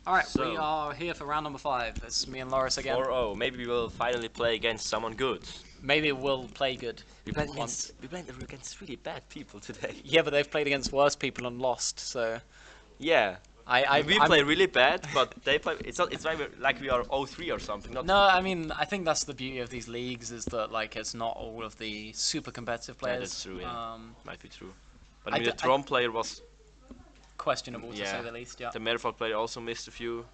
Alright, So, we are here for round number 5. It's me and Loris again. 4-0. Maybe we'll finally play against someone good. Maybe we'll play good. We played once. against really bad people today. Yeah, but they've played against worse people and lost, so... Yeah. We I'm- play really bad, but they play. It's not. It's like we are 0-3 or something. Not. No, I mean, I think that's the beauty of these leagues, is that, like, it's not all of the super competitive Yeah, players. that's true. Yeah, might be true. But I I mean, the Tron player was. Questionable, to Yeah. say the least, yeah. The Merfolk player also missed a few.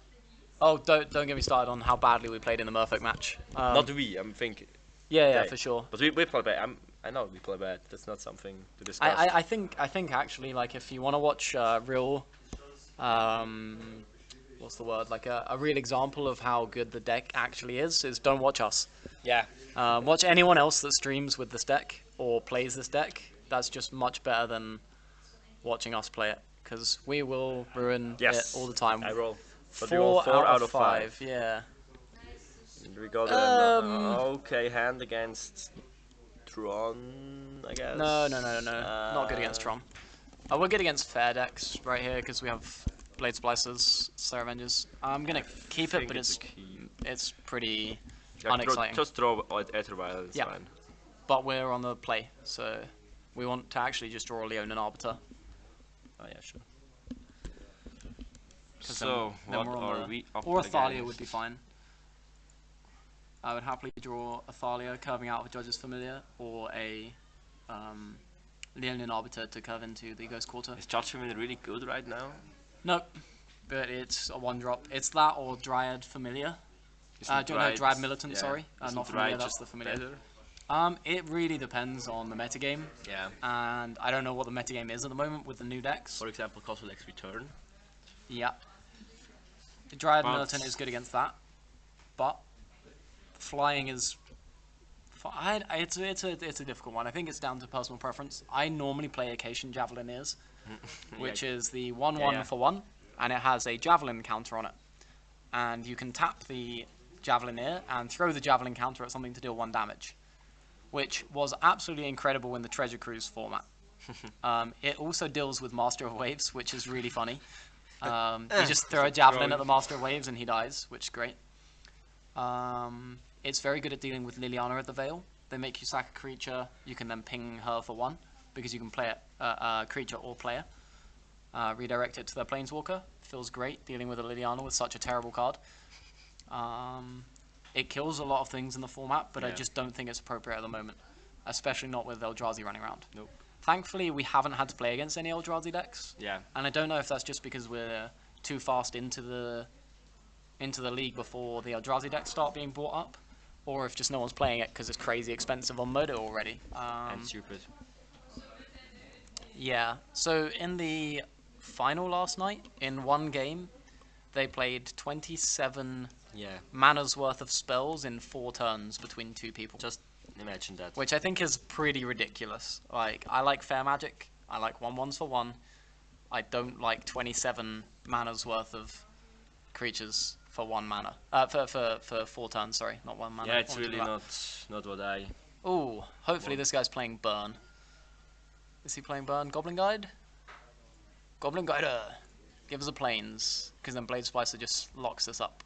Oh, don't get me started on how badly we played in the Merfolk match. Not we. I'm thinking. Yeah, they. for sure. But we play bad. I know we play bad. That's not something to discuss. I think actually, like, if you want to watch real... what's the word? Like a real example of how good the deck actually is don't watch us. Yeah. Watch anyone else that streams with this deck or plays this deck. That's just much better than watching us play it, because we will ruin it all the time. I roll. But 4, we roll 4 out of 5. Yeah. We got okay hand against Tron, I guess. No. Not good against Tron. We're good against fair decks right here because we have Blade Splicers, Slayer Avengers. I'm gonna keep it, but it's pretty unexciting. Just throw Aether Vial, it's fine. But we're on the play, so we want to actually just draw Leon and Arbiter. Oh yeah, sure. 'Cause So, then what we're on are the- we up Or a Thalia against? would be fine. I would happily draw a Thalia curving out of a Judge's Familiar, or a Leonin Arbiter to curve into the Ghost Quarter. Is Judge Familiar really good right now? Nope, but it's a 1-drop. It's that or Dryad Familiar. Dryad Militant, sorry. Not Familiar, that's the Familiar. Better? It really depends on the metagame, Yeah. and I don't know what the metagame is at the moment with the new decks. For example, Cosmolex's Return. Yeah. The Dryad But- Militant is good against that, but flying is... It's a difficult one. I think it's down to personal preference. I normally play Acacian Javelineers, which is the 1/1 for 1, and it has a Javelin counter on it. And you can tap the Javelineer and throw the Javelin counter at something to deal 1 damage, which was absolutely incredible in the Treasure Cruise format. It also deals with Master of Waves, which is really funny. You just throw a Javelin at the Master of Waves and he dies, which is great. It's very good at dealing with Liliana at the Veil. They make you sack a creature, you can then ping her for 1, because you can play it, a creature or player. Redirect it to their Planeswalker. Feels great dealing with a Liliana with such a terrible card. It kills a lot of things in the format, but I just don't think it's appropriate at the moment. Especially not with Eldrazi running around. Nope. Thankfully, we haven't had to play against any Eldrazi decks. Yeah. And I don't know if that's just because we're too fast into the league before the Eldrazi decks start being brought up, or if just no one's playing it because it's crazy expensive on Modo already. And stupid. Yeah, so in the final last night, in one game, they played 27 mana's worth of spells in 4 turns between 2 people. Just imagine that. Which I think is pretty ridiculous. Like, I like fair magic, I like 1/1s for 1. I don't like 27 mana's worth of creatures for 1 mana. For 4 turns, sorry, not 1 mana. Yeah, it's really not what I... Ooh, hopefully this guy's playing Burn. Is he playing Burn? Goblin Guide? Goblin Guider! Give us a Plains, because then Blade Splicer just locks this up.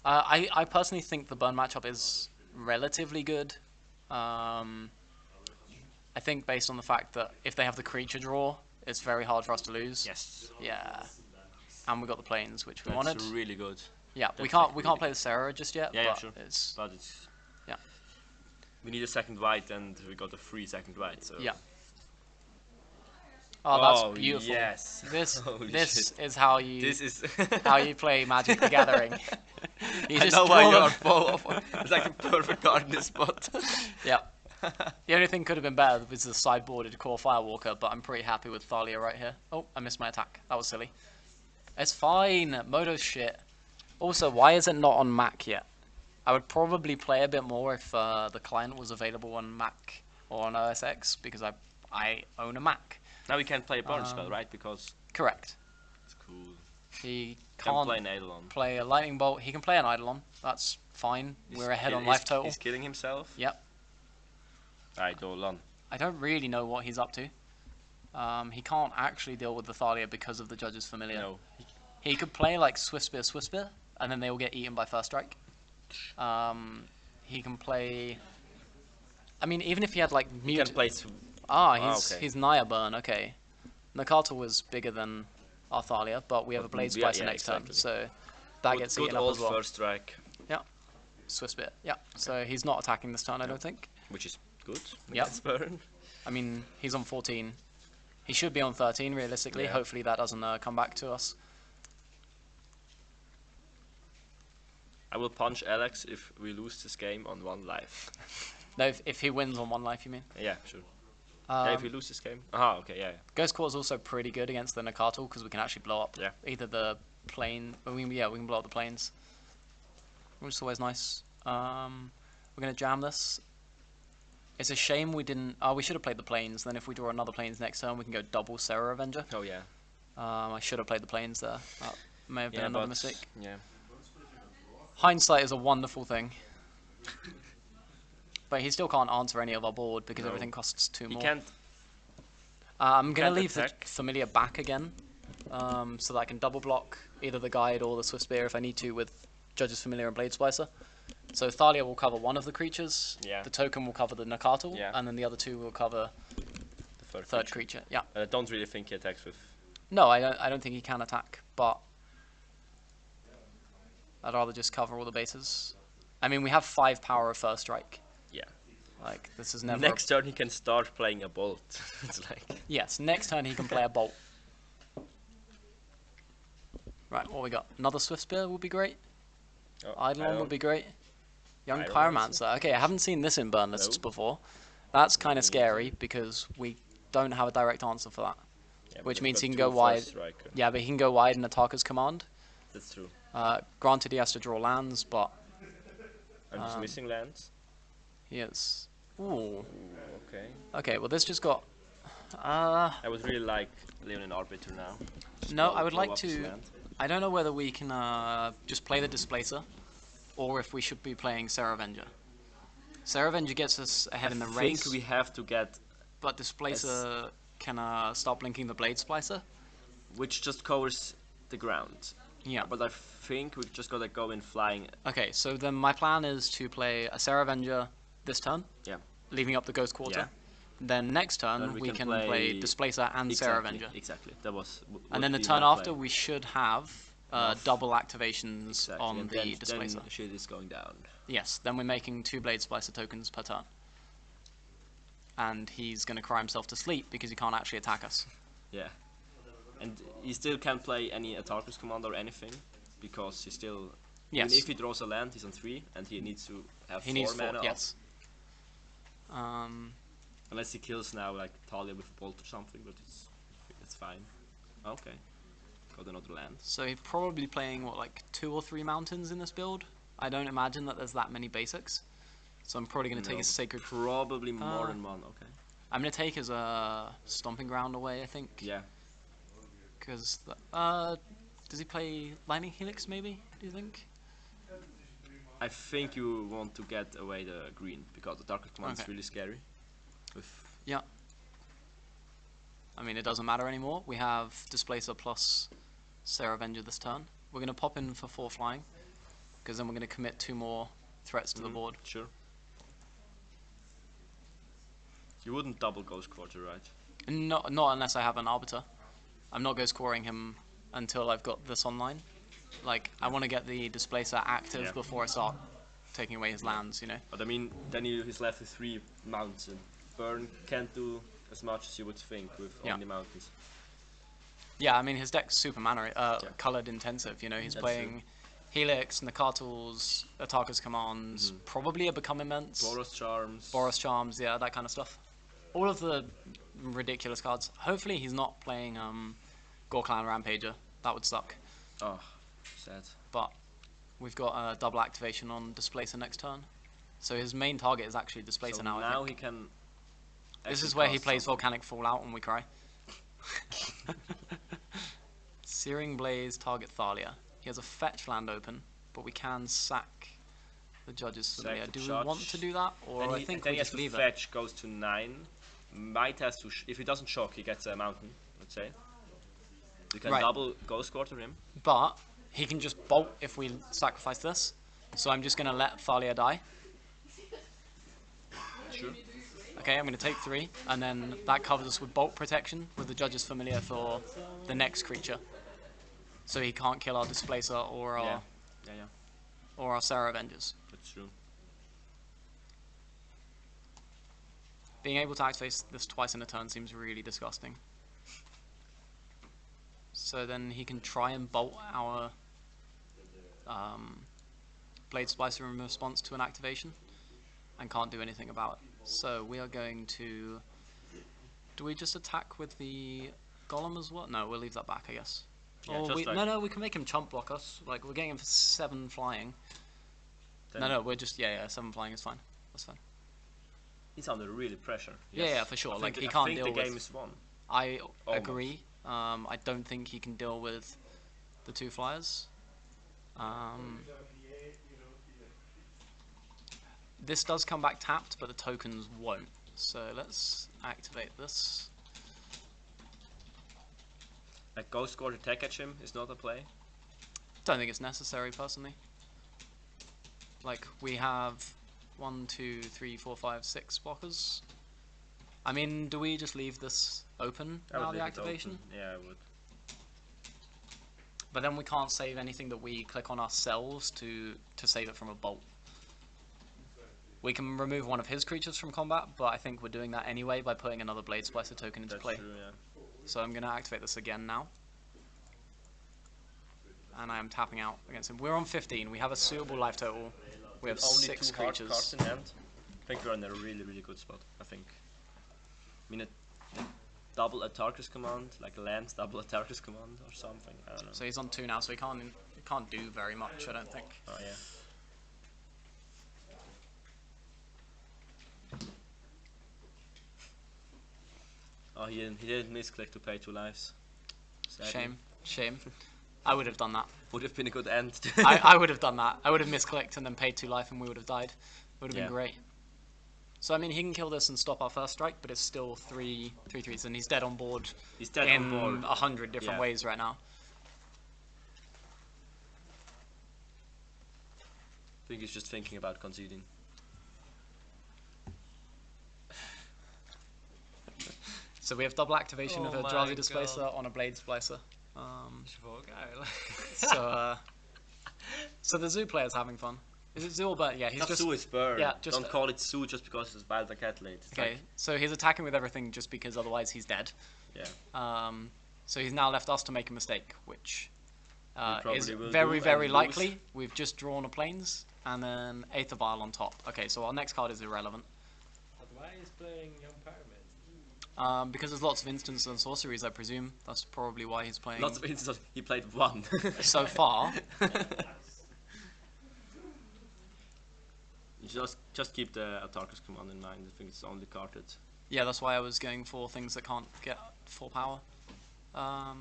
I personally think the Burn matchup is relatively good. I think based on the fact that if they have the creature draw, it's very hard for us to lose. Yes. Yeah. And we got the Plains, which we That's wanted. really good. Yeah, we That's can't play the Sarah just yet. Yeah, but sure. It's But it's... Yeah. We need a second white, and we got a free second white, so... Yeah. Oh, that's Oh, beautiful. yes. This Holy this shit. is how you This is... how you play Magic the Gathering. You I just know why draw you are them. full of... It's like the perfect card in this spot. Yeah. The only thing could have been better was the sideboarded Core Firewalker, but I'm pretty happy with Thalia right here. Oh, I missed my attack. That was silly. It's fine. Modo's shit. Also, why is it not on Mac yet? I would probably play a bit more if the client was available on Mac or on OS X, because I own a Mac. Now we can't play a burn spell, right? Because... Correct. It's cool. He Can't can't play an Eidolon. play a Lightning Bolt. He can play an Eidolon. That's fine. We're ahead on life total. He's killing himself? Yep. Eidolon. I don't really know what he's up to. He can't actually deal with the Thalia because of the Judge's Familiar. No. He could play like Swiftspear, and then they will get eaten by First Strike. He can play. I mean, even if he had like He mute. can play. Okay. He's Naya Burn. Okay, Nakato was bigger than Arthalia, but we have a Blade Splicer next turn, so that gets eaten up old as well. First Strike. Yeah, Swiftspear. Yeah, so he's not attacking this turn, I don't think. Which is good. Yep. Burn. I mean, he's on 14. He should be on 13 realistically. Yeah. Hopefully that doesn't come back to us. I will punch Alex if we lose this game on 1 life. No, if he wins on 1 life, you mean? Yeah, sure. Yeah, if we lose this game. Okay, yeah. Ghost Core is also pretty good against the Nakato because we can actually blow up either the plane. We can blow up the planes, which is always nice. We're gonna jam this. It's a shame we didn't. We should have played the planes. Then if we draw another planes next turn, we can go double Sarah Avenger. Oh yeah. I should have played the planes there. That may have been another mistake. Yeah. Hindsight is a wonderful thing. But he still can't answer any of our board because everything costs 2 more. He can't. I'm going to leave the Familiar back again so that I can double block either the Guide or the Swiftspear if I need to with Judge's Familiar and Blade Splicer. So Thalia will cover one of the creatures, the token will cover the Nakato, and then the other 2 will cover the third creature. Yeah. I don't really think he attacks with... No, I don't think he can attack, but I'd rather just cover all the bases. I mean, we have 5 power of First Strike. Yeah. Like, this is never... Next turn he can start playing a bolt. It's like... Yes, next turn he can play a bolt. Right, what we got? Another Swiftspear would be great. Eidolon would be great. Young Pyromancer. Okay, I haven't seen this in burn lists before. That's kind of scary because we don't have a direct answer for that. Yeah, which means he can go wide. Yeah, but he can go wide in Ataka's command. That's true. Granted, he has to draw lands, but... I'm just missing lands. He is. Ooh. Okay. Okay, well this just got... I would really like Leonin Arbiter now. No, I would like to... I don't know whether we can just play the Displacer, or if we should be playing Sarah Avenger. Sarah Avenger gets us ahead in the race. I think we have to get... But Displacer can stop blinking the Blade Splicer. Which just covers the ground. Yeah. But I think we just gotta go in flying. Okay, so then my plan is to play a Sarah Avenger this turn. Yeah. Leaving up the Ghost Quarter. Yeah. Then next turn we can play Displacer and Sarah Avenger. Exactly. That was. And then the turn after we should have double activations on and the Displacer. Then shit is going down. Yes. Then we're making 2 Blade Splicer tokens per turn. And he's going to cry himself to sleep because he can't actually attack us. Yeah. And he still can't play any Atarkus command or anything because he still. Yes. Even if he draws a land, he's on 3, and he needs to have 4 mana. Yes. Unless he kills now, like Talia with a bolt or something, but it's fine. Okay. Got another land. So he's probably playing what, like 2 or 3 mountains in this build. I don't imagine that there's that many basics. So I'm probably going to take his Sacred... Probably more than 1, okay. I'm going to take his Stomping Ground away, I think. Yeah. Because, does he play Lightning Helix, maybe, do you think? I think you want to get away the green, because the Darker Command is really scary. Yeah. I mean, it doesn't matter anymore. We have Displacer plus Sarah Avenger this turn. We're going to pop in for 4 flying, because then we're going to commit 2 more threats to the board. Sure. You wouldn't double Ghost Quarter, right? Not unless I have an Arbiter. I'm not Ghost Coring him until I've got this online. Like, I want to get the Displacer active before I start taking away his lands, you know? But I mean, then he's left with 3 mounts, and Burn can't do as much as you would think with only mountains. Yeah, I mean, his deck's super colored intensive, you know? He's playing Helix, Nakatals, Ataka's Commands, probably a Become Immense. Boros Charms, yeah, that kind of stuff. All of the ridiculous cards. Hopefully he's not playing Gorklan Rampager. That would suck. Oh, sad. But we've got a double activation on Displacer next turn. So his main target is actually Displacer now, I think. He can... This is where he plays Volcanic Fallout and we cry. Searing Blaze, target Thalia. He has a fetch land open, but we can sack the Judge's Familiar. Do we want to do that? Or I think we just leave it. Fetch goes to 9. Might have to... if he doesn't shock, he gets a mountain, let's say. You can Right. double Ghost Quarter him. But he can just bolt if we sacrifice this. So I'm just going to let Thalia die. Sure. Okay, I'm going to take 3, and then that covers us with bolt protection with the Judge's Familiar for the next creature. So he can't kill our Displacer or our or our Sarah Avengers. That's true. Being able to activate this twice in a turn seems really disgusting. So then he can try and bolt our Blade Splicer in response to an activation, and can't do anything about it. So we are going to... Do we just attack with the Golem as well? No, we'll leave that back, I guess. Yeah, Or just like... No, we can make him chump block us. Like, we're getting him for 7 flying. Then No, we're just... Yeah, 7 flying is fine. That's fine. he's under really pressure. Yeah, for sure. Like, he I can't think deal the with... game is won. I Almost. agree. I don't think he can deal with the 2 flyers. This does come back tapped, but the tokens won't. So let's activate this. Like Ghost Quarter tech at him is not a play. Don't think it's necessary, personally. Like, we have 1, 2, 3, 4, 5, 6 blockers. I mean, do we just leave this open now, the activation? Yeah, I would. But then we can't save anything that we click on ourselves to save it from a bolt. We can remove one of his creatures from combat, but I think we're doing that anyway by putting another Blade Splicer token into play. True, yeah. So I'm going to activate this again now. And I am tapping out against him. We're on 15. We have a suitable life total. We have only 6 2 hard creatures. cards in hand. I think we're in a really, really good spot. I think. I mean, a double Atarkus command, like a land double Atarkus command or something. I don't know. So he's on 2 now, so he can't do very much, I don't think. Oh yeah. Oh, he didn't misclick to pay 2 lives. Sadly. Shame. I would have done that. Would have been a good end. I would have done that. I would have misclicked and then paid 2 life and we would have died. Would have been great. So I mean, he can kill this and stop our first strike, but it's still 3 3s, and he's dead on board. He's dead in on board. 100 different ways right now. I think he's just thinking about conceding. So we have double activation of a Drowsy Displacer on a Blade Splicer. So the Zoo player's having fun. Is it Zoo or Burn? Yeah, he's just... Zoo is Burn. Yeah, Don't call it Zoo just because it's Wild Athlete. Okay, so he's attacking with everything just because otherwise he's dead. Yeah. So he's now left us to make a mistake, which is will very, do very and likely. lose. We've just drawn a Plains and then Aether Vial on top. Okay, so our next card is irrelevant. Why is playing Young Pyramid? Because there's lots of instants and sorceries, I presume. That's probably why he's playing. Lots of instances. He played 1. So far. You just keep the Atarkus command in mind. I think it's only carded. Yeah, that's why I was going for things that can't get full power. Yeah.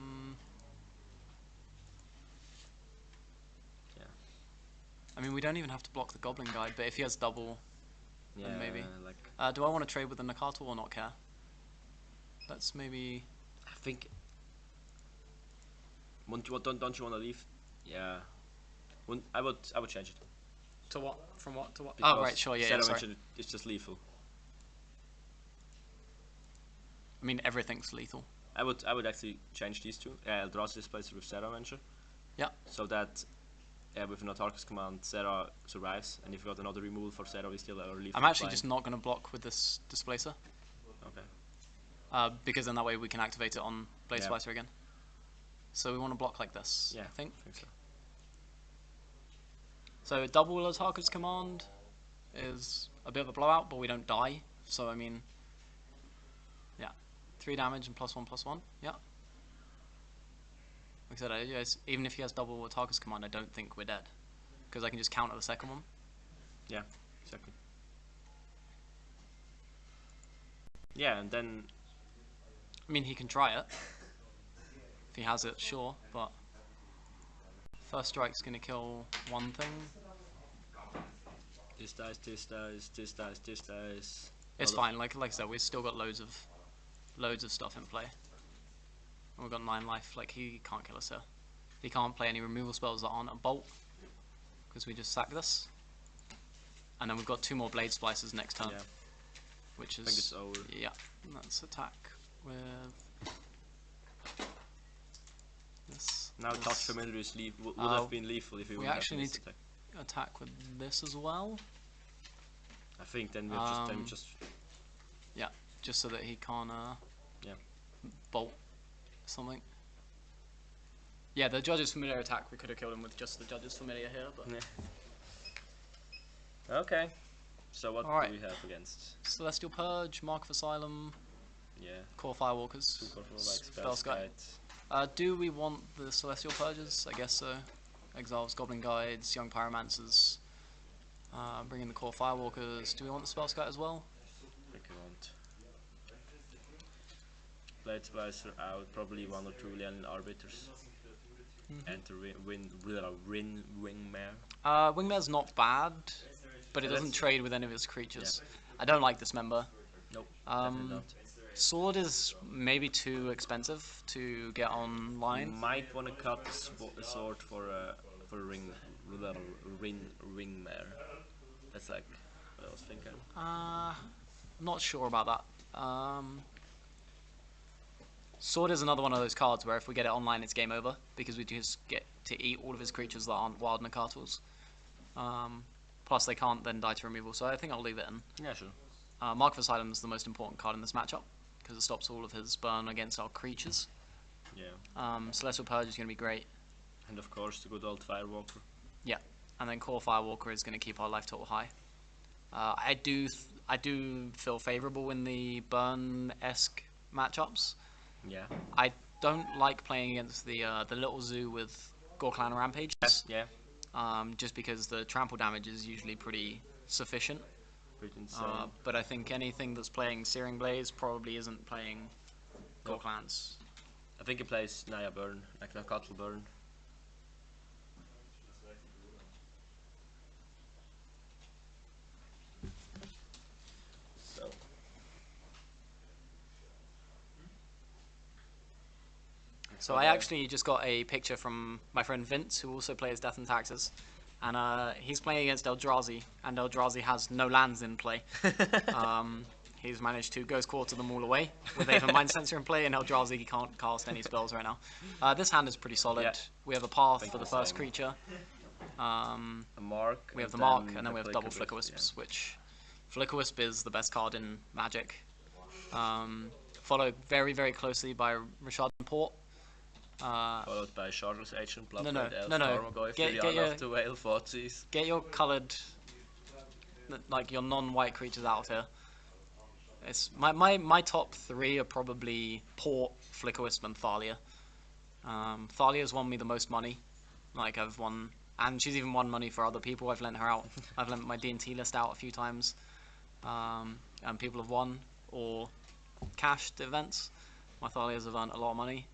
I mean, we don't even have to block the Goblin Guide, but if he has double, then maybe. Like. Do I want to trade with the Nakato or not care? Let's maybe... I think. Don't you want to leave? Yeah. I would change it. To what? From what to what? Because Oh, right, sure, yeah, sorry. It's just lethal. I mean, everything's lethal. I would actually change these 2. Eldrazi Displacer with Sarah Venture. Yeah. So that with an Autarkus command, Sarah survives, and if you got another removal for Sarah, we still are lethal. I'm actually just not going to block with this Displacer. Okay. Because then that way we can activate it on Blade Splicer again. So we want to block like this, I think. So. So double Autarkus command is a bit of a blowout, but we don't die. So I mean, yeah, 3 damage and +1/+1. Yeah. Like I said, even if he has double Autarkus command, I don't think we're dead, because I can just counter the second one. Yeah, exactly. Yeah, and then. I mean, he can try it. If he has it, sure, but first strike's gonna kill one thing. This dies, this dies, this dies, this dies. It's fine. Like I said, we've still got loads of stuff in play. And we've got 9 life. Like, he can't kill us here. He can't play any removal spells that aren't a bolt, because we just sack this. And then we've got 2 more blade splices next turn, Yeah. which I think it's is over. yeah. Let's attack with this. Now this. touch familiar is would have been lethal if we would have actually missed need to attack. attack with this as well. I think then we have just Yeah, just so that he can't yeah. bolt something. Yeah, the Judge's Familiar attack, we could have killed him with just the Judge's Familiar here, but Yeah. Okay. So what Alright. do we have against? Celestial Purge, Mark of Asylum, Yeah. Core Firewalkers, 2 colorful like Spell's spells Guide. guide. Do we want the Celestial Purges? I guess so. Exiles, Goblin Guides, Young Pyromancers, bring in the Core Firewalkers. Do we want the Spell Scout as well? I think we want. Blade Splicer out, probably 1 or 2 Leonin Arbiters. Enter Wingmare. Wingmare's not bad, but it doesn't trade with any of his creatures. I don't like this member. Nope, definitely not. Sword is maybe too expensive to get online. Might want to cut the sword for a Ringmare. That's like what I was thinking. I'm not sure about that. Sword is another one of those cards where if we get it online, it's game over because we just get to eat all of his creatures that aren't wild Nakatals. Plus, they can't then die to removal, so I think I'll leave it in. Yeah, sure. Mark of Asylum is the most important card in this matchup because it stops all of his burn against our creatures. Yeah. Celestial Purge is going to be great. And of course, the good old Firewalker. Yeah, and then Core Firewalker is going to keep our life total high. I do feel favourable in the burn-esque matchups. Yeah. I don't like playing against the little zoo with Gorklan Rampages. Yeah. Just because the trample damage is usually pretty sufficient. Pretty insane. But I think anything that's playing Searing Blaze probably isn't playing Gorklans. I think he plays Naya Burn, like the Cuttle Burn. So I actually just got a picture from my friend Vince, who also plays Death and Taxes, and he's playing against Eldrazi, and Eldrazi has no lands in play. He's managed to Ghost Quarter them all away with Aven Mind Sensor in play, and Eldrazi can't cast any spells right now. This hand is pretty solid. Yeah. We have a path for the first creature. A mark. We have the mark, and then we have double Flicker Wisps, which Flicker Wisp is the best card in Magic. Followed very, very closely by Rashad and Port. Followed by Charles Agent, No, Bloodbraid Elf, no. Tarmogoyf, Liliana of the Whale, Thoughtseize. Get your coloured, like your non-white creatures out of here. It's my top 3 are probably Port, Flicker Wisp, and Thalia. Thalia's won me the most money. Like I've won, and she's even won money for other people. I've lent her out. I've lent my DnT list out a few times, and people have won or cashed events. My Thalias have earned a lot of money.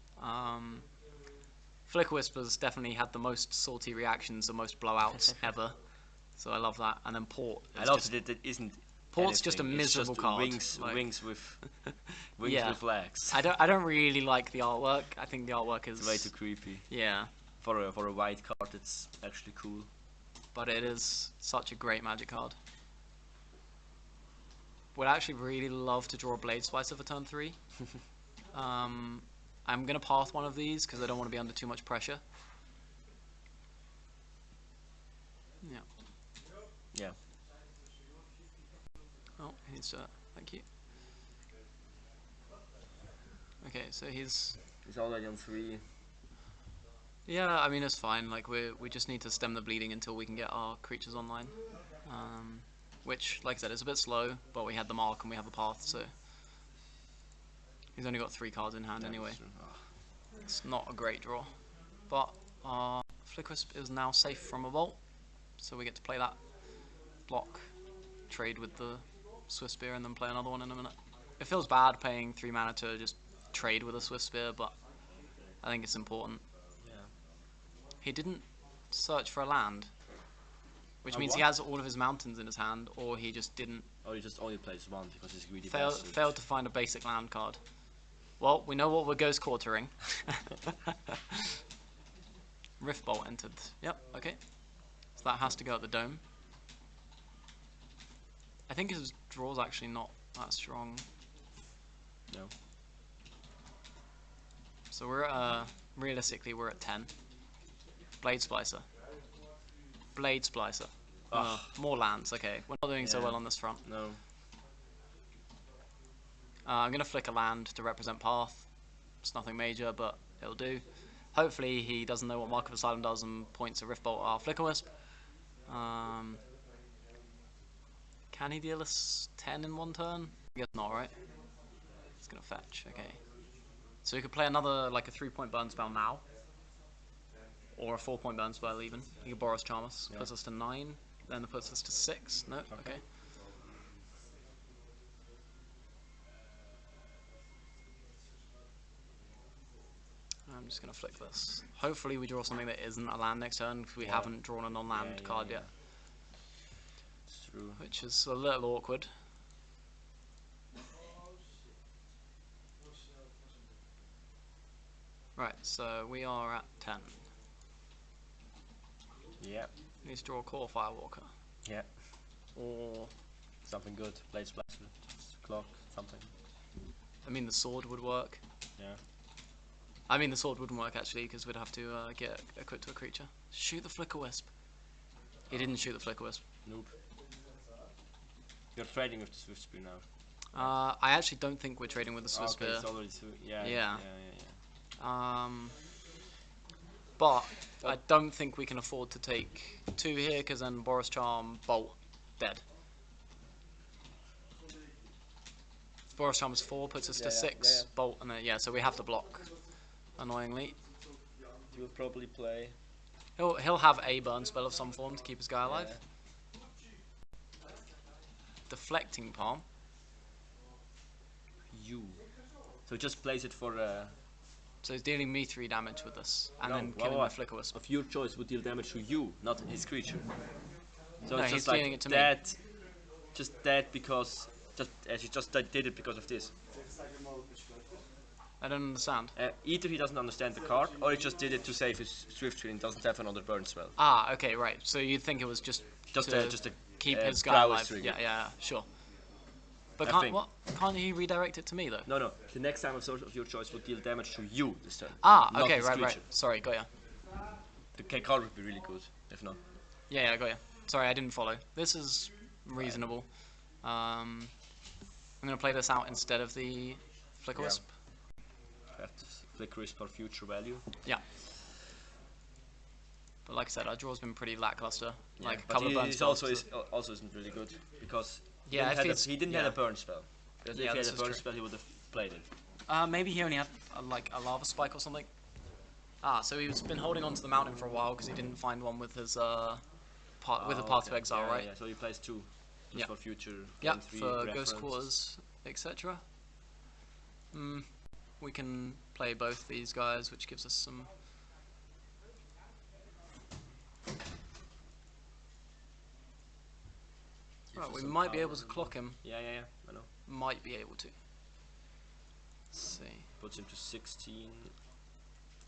Flicker Whisper's definitely had the most salty reactions, the most blowouts ever. So I love that. And then Port. I love that it isn't. Port's just a anything. miserable It's just card. Wings, like, wings with Yeah. with legs. I don't really like the artwork. I think the artwork is It's way too creepy. yeah, For a white card, it's actually cool. but it is such a great Magic card. Would actually really love to draw a Blade Splicer for turn 3. I'm gonna path one of these because I don't want to be under too much pressure. Yeah. Yeah. Oh, he's thank you. Okay, so he's It's already on 3. yeah. I mean, it's fine. Like we just need to stem the bleeding until we can get our creatures online. Which, like I said, is a bit slow, but we had the mark and we have the path, so he's only got 3 cards in hand anyway. It's not a great draw, but Flicker Wisp is now safe from a vault, so we get to play that block, trade with the Swift Spear, and then play another one in a minute. It feels bad paying 3 mana to just trade with a Swift Spear, but I think it's important. Yeah. He didn't search for a land, which A means what? he has all of his mountains in his hand, or he just didn't Or he just only plays 1 because he's greedy failed bastard. to find a basic land card. Well, we know what we're ghost quartering. Rift Bolt entered. Yep, okay. So that has to go at the dome. I think his draw's actually not that strong. No. So we're at, realistically, we're at 10. Blade Splicer. Blade Splicer. Ugh. More lands, okay. We're not doing so Yeah. well on this front. No. I'm going to flick a land to represent Path. It's nothing major, but it'll do. Hopefully he doesn't know what Mark of Asylum does and points a Rift Bolt at our Flicker Wisp. Can he deal us 10 in one turn? I guess not, right? It's going to fetch, okay. So we could play another, like a 3-point burn spell now. Or a 4-point burn spell even. He could Boros Charm us. Yeah. Puts us to 9. Then it puts us to 6. No, okay. I'm just going to flick this. Hopefully we draw something that isn't a land next turn, because we haven't drawn a non-land card yet. It's true. Which is a little awkward. Right, so we are at 10. Yeah. Need to draw a Core Firewalker. Yeah. Or, Something good. Blade Splash. Clock. Something. I mean, the sword would work. Yeah. I mean, the sword wouldn't work actually, because we'd have to get equipped to a creature. Shoot the Flicker Wisp. He didn't shoot the Flicker Wisp. Nope. You're trading with the Swift Spear now. I actually don't think we're trading with the Swiss Okay, Spear. it's already yeah. Yeah. Yeah. But I don't think we can afford to take 2 here, because then Boros Charm, Bolt, dead. Boros Charm is 4, puts us to 6, Bolt, and then, yeah, so we have to block, annoyingly. You'll probably play. He'll have a burn spell of some form to keep his guy alive. Deflecting Palm. You. So just place it for. So he's dealing me 3 damage with this, and No, then killing my Flicker Wisp. Of your choice would deal damage to you, not his creature. So No, it's he's just like dealing it to me. that. Just that because. Just as he just did it because of this. I don't understand. Either he doesn't understand the card, or he just did it to save his Swift Screen and doesn't have another burn spell. Ah, okay, right. So you'd think it was just Just a keep his guy prowess alive. trigger. Yeah, sure. But I think. can't he redirect it to me though? No. The next time of your choice will deal damage to you this turn. Ah, not okay, his right. creature. Sorry, got ya. The card would be really good, if not. Yeah, got ya. Sorry, I didn't follow. This is reasonable. I'm gonna play this out instead of the Flicker Yeah. Wisp. Have to Flicker Wisp for future value. Yeah. But like I said, our draw's been pretty lackluster. Yeah, Like a but couple of burn he's spells. also isn't really good because Yeah, if he didn't have a burn spell. Because Yeah, if he this had a is burn true. spell, he would have played it. Maybe he only had like a lava spike or something. Ah, so he's been holding on to the mountain for a while because he didn't find one with his with a Path to Exile, right? Yeah, so he plays 2 just Yeah. for future. Yeah, game 3 for reference. Ghost Quarters, etc. We can play both these guys, which gives us some. Gives Right, us we some might be power. able to clock him. Yeah, I know. Might be able to. Let's see. Puts him to 16.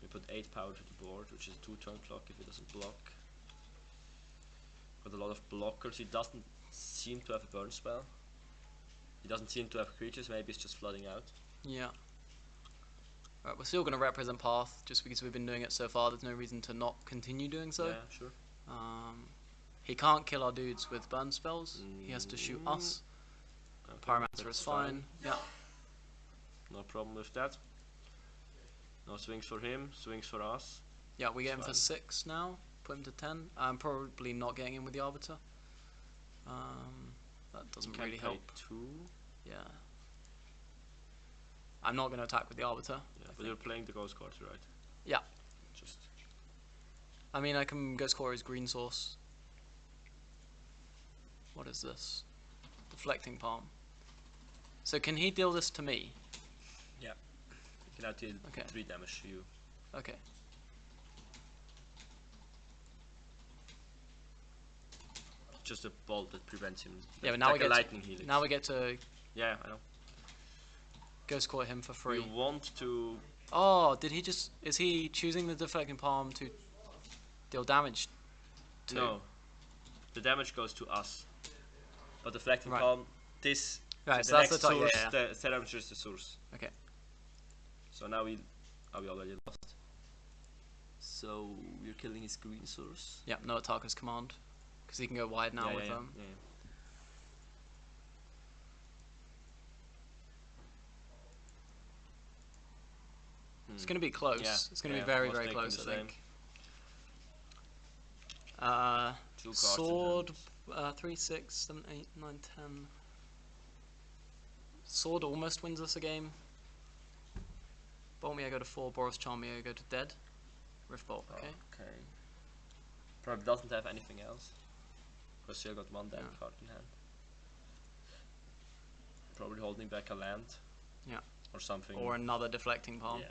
We put 8 power to the board, which is a 2-turn clock if he doesn't block. Got a lot of blockers. He doesn't seem to have a burn spell. He doesn't seem to have creatures. Maybe it's just flooding out. Yeah. Right, we're still going to represent Path, just because we've been doing it so far. There's no reason to not continue doing so. Yeah, sure. He can't kill our dudes with burn spells. He has to shoot us. Okay, Pyromancer that's is fine. Yeah. No problem with that. No swings for him, swings for us. Yeah, we get him for Fine. 6 now. Put him to 10. I'm probably not getting him with the Arbiter. That doesn't Can really pay help. 2. Yeah. I'm not going to attack with the Arbiter. Yeah, but you're playing the ghost card, right? Yeah. Just I mean, I can Ghost Core his green source. What is this? Deflecting Palm. So can he deal this to me? yeah. You can now deal Okay. 3 damage to you. Okay. Just a bolt that prevents him. Yeah, but now like we a get lightning helix. now we get to Yeah, I know. Ghost Court him for free. We want to. Oh, did he just... Is he choosing the Deflecting Palm to deal damage to? No. The damage goes to us. But the Deflecting Right. Palm, this. Right, the so that's next the source, yeah. the damage is the source. Okay. So now we. Are we already lost? So we're killing his green source. Yeah, no Ataka's command. Because he can go wide now with them. Yeah. It's going to be close. Yeah, It's going to yeah, be very, I was very thinking close, the I same. think. Two cards Sword, in hand. 3, 6, 7, 8, 9, 10. Sword almost wins us a game. Bolt me, I go to 4. Boros Charm me, I go to dead. Rift Bolt, okay. Okay. Probably doesn't have anything else. Because still got one damn Yeah. card in hand. Probably holding back a land. Yeah. Or something. Or another Deflecting Palm. Yeah.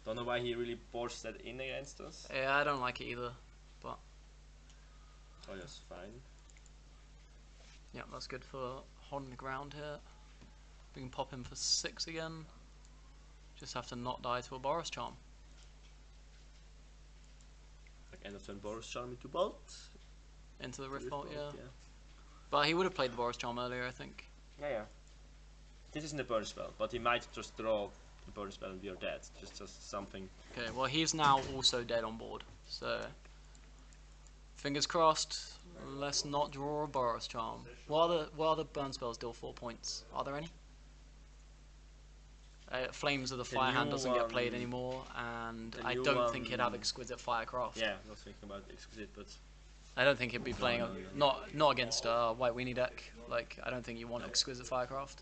Don't know why he really boards that in against us. Yeah, I don't like it either. But Oh yes, fine. yeah, that's good for holding the ground here. We can pop him for 6 again. Just have to not die to a Boros Charm. Like end of turn Boros Charm into Bolt. Into the Rift Bolt, yeah. Yeah. But he would have played the Boros Charm earlier, I think. Yeah. This isn't a burn spell, but he might just draw the burn spell and we are dead. Just something. Okay, well he's now also dead on board, so fingers crossed. Let's not draw a Boros Charm. What other burn spells deal 4 points? Are there any? Flames of the Fire Hand new doesn't get one- played anymore, and the I new don't think he'd have one- Exquisite Firecraft. Yeah, I was thinking about Exquisite, but I don't think he'd be playing no. not against a White Weenie deck. Like I don't think you want Exquisite Firecraft.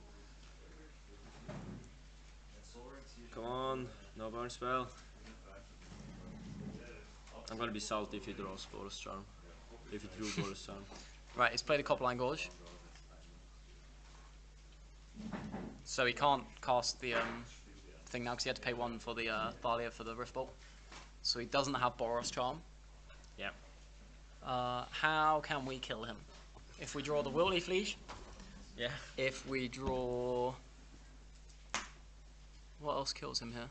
come on, no burn spell. I'm gonna be salty if he draws Boros Charm. If he drew Boros Charm. Right, he's played a Copperline Gorge, so he can't cast the thing now because he had to pay 1 for the Thalia for the Rift Bolt. So he doesn't have Boros Charm. Yeah. How can we kill him? If we draw the Wiltleaf Leash, Yeah. if we draw... What else kills him here?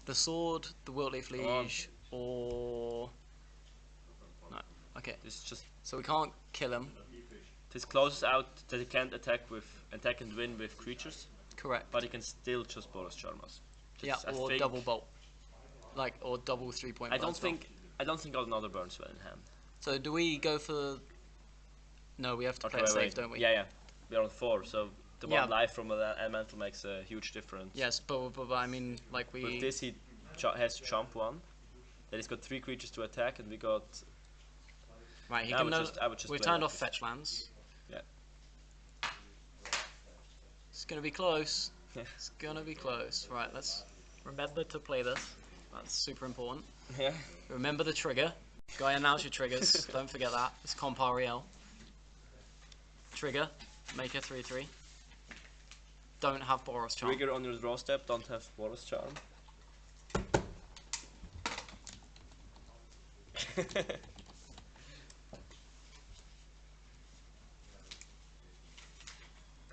The Sword, the Wiltleaf Come on. Leash, or... No, okay. This is just So we can't kill him, this closes out that he can't attack and win with creatures, correct. but he can still just Boros Charm us. Yeah, I or think- double bolt. Like, or double 3-point I burn don't spell. think got another burn spell in hand. So do we go for... No, we have to Okay, play it safe, wait. don't we? Yeah. We're on 4, so the Yeah. one life from an elemental makes a huge difference. Yes, but I mean, like we... With this he has to jump 1. Then he's got 3 creatures to attack, and we got... Right, he I can would no... just- I would just We've play turned like off this. fetch lands. Yeah. It's gonna be close. It's gonna be close. Right, let's remember to play this. That's super important. Yeah. Remember the trigger. Go and announce your triggers. Don't forget that. It's Comp REL. Trigger. Make a 3/3. Don't have Boros Charm. Trigger on your draw step, don't have Boros Charm.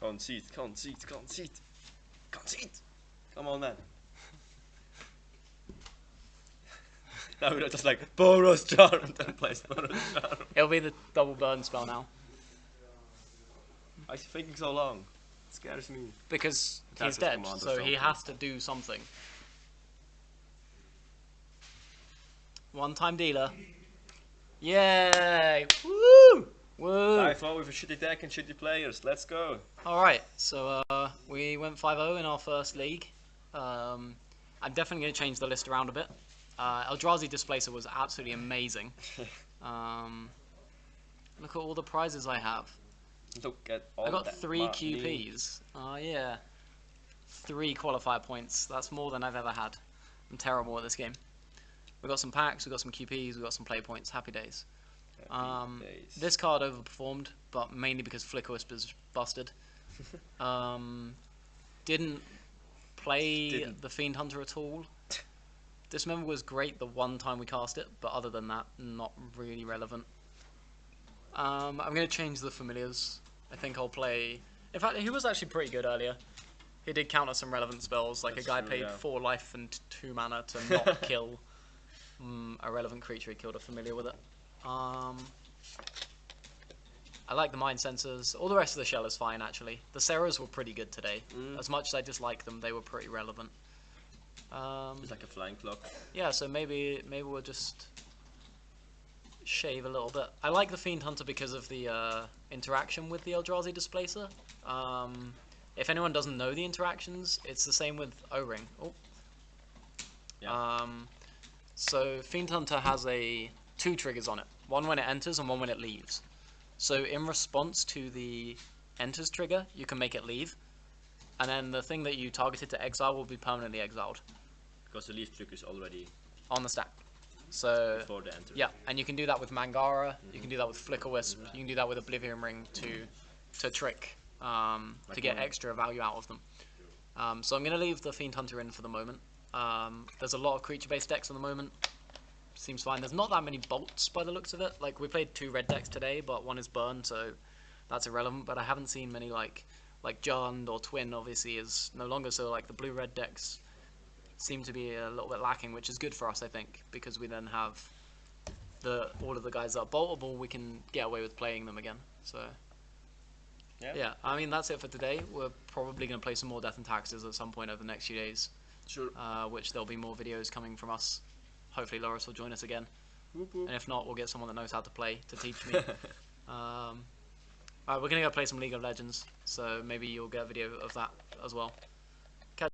Concede. Come on, man. Now we're just like Boros Charm and then place Boros Charm. It'll be the double burn spell now. I thinking so long. It scares me. Because That's he's his dead, command or so he something. has to do something. One-time dealer. Yay! Woo! Woo! 5-0 with a shitty deck and shitty players. Let's go. Alright, so we went 5-0 in our first league. I'm definitely going to change the list around a bit. Eldrazi Displacer was absolutely amazing. Look at all the prizes I have. Look at all I got that 3 money. QPs. Oh yeah. 3 qualifier points. That's more than I've ever had. I'm terrible at this game. We got some packs, we got some QPs, we got some play points. Happy days. Happy days. This card overperformed, but mainly because Flicker Whisper's busted. Didn't play the Fiend Hunter at all. Dismember was great the one time we cast it, but other than that, not really relevant. I'm going to change the familiars I think I'll play. In fact, he was actually pretty good earlier. He did counter some relevant spells, like That's a guy true, paid yeah. 4 life and 2 mana to not kill a relevant creature he killed, familiar with it. I like the mind sensors. All the rest of the shell is fine, actually. The Serras were pretty good today. As much as I dislike them, they were pretty relevant. It's like a flying clock. Yeah, so maybe we'll just shave a little bit. I like the Fiend Hunter because of the interaction with the Eldrazi Displacer. If anyone doesn't know the interactions, it's the same with O-Ring. Oh. Yeah. So Fiend Hunter has 2 triggers on it. One when it enters and one when it leaves. So in response to the enters trigger, you can make it leave. And then the thing that you targeted to exile will be permanently exiled. Because the leaf trick is already On the stack. So before the enter. yeah, and you can do that with Mangara, you can do that with Flicker Wisp, you can do that with Oblivion Ring to trick, to get extra value out of them. So I'm going to leave the Fiend Hunter in for the moment. There's a lot of creature-based decks at the moment. Seems fine. There's not that many bolts by the looks of it. Like, we played 2 red decks today, but one is burned, so that's irrelevant. But I haven't seen many, like Jund or Twin, obviously, is no longer, so like the blue-red decks seem to be a little bit lacking, which is good for us, I think, because we then have all of the guys that are boltable, we can get away with playing them again. So yeah, I mean, that's it for today. We're probably going to play some more Death and Taxes at some point over the next few days. Sure. Which there'll be more videos coming from us. Hopefully Loris will join us again. Whoop, whoop. And if not, we'll get someone that knows how to play to teach me. Alright, we're going to go play some League of Legends, so maybe you'll get a video of that as well.